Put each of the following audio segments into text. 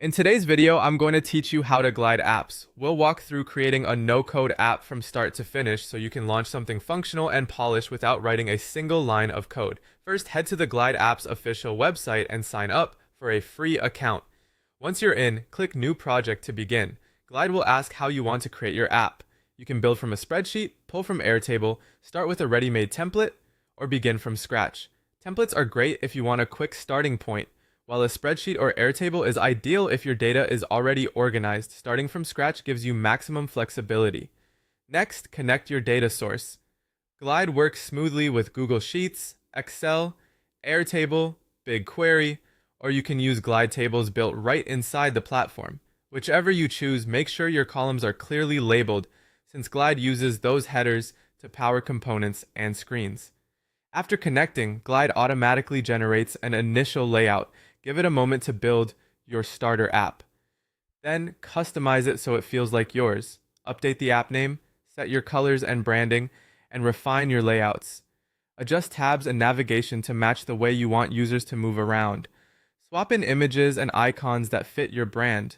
In today's video, I'm going to teach you how to glide apps. We'll walk through creating a no-code app from start to finish so you can launch something functional and polished without writing a single line of code. First, head to the Glide Apps official website and sign up for a free account. Once you're in, click New Project to begin. Glide will ask how you want to create your app. You can build from a spreadsheet, pull from Airtable, start with a ready-made template, or begin from scratch. Templates are great if you want a quick starting point, while a spreadsheet or Airtable is ideal if your data is already organized. Starting from scratch gives you maximum flexibility. Next, connect your data source. Glide works smoothly with Google Sheets, Excel, Airtable, BigQuery, or you can use Glide tables built right inside the platform. Whichever you choose, make sure your columns are clearly labeled, since Glide uses those headers to power components and screens. After connecting, Glide automatically generates an initial layout. Give it a moment to build your starter app. Then customize it so it feels like yours. Update the app name, set your colors and branding, and refine your layouts. Adjust tabs and navigation to match the way you want users to move around. Swap in images and icons that fit your brand.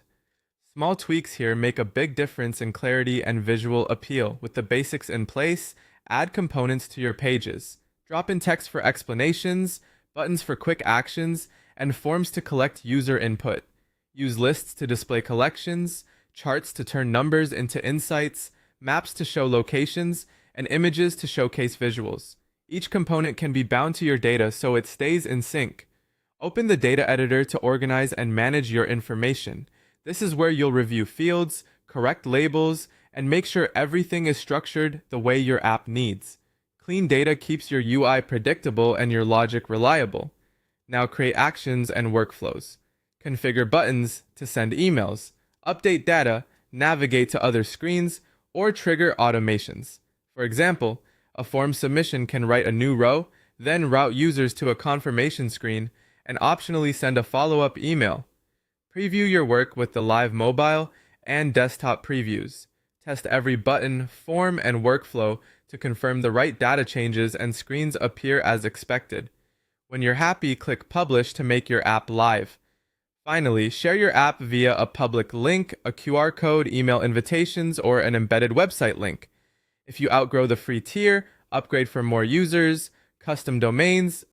Small tweaks here make a big difference in clarity and visual appeal. With the basics in place, add components to your pages. Drop in text for explanations, buttons for quick actions, and forms to collect user input. Use lists to display collections, charts to turn numbers into insights, maps to show locations, and images to showcase visuals. Each component can be bound to your data so it stays in sync. Open the data editor to organize and manage your information. This is where you'll review fields, correct labels, and make sure everything is structured the way your app needs. Clean data keeps your UI predictable and your logic reliable. Now create actions and workflows. Configure buttons to send emails, update data, navigate to other screens, or trigger automations. For example, a form submission can write a new row, then route users to a confirmation screen, and optionally send a follow-up email. Preview your work with the live mobile and desktop previews. Test every button, form, and workflow to confirm the right data changes and screens appear as expected. When you're happy, click Publish to make your app live. Finally, share your app via a public link, a QR code, email invitations, or an embedded website link. If you outgrow the free tier, upgrade for more users, custom domains,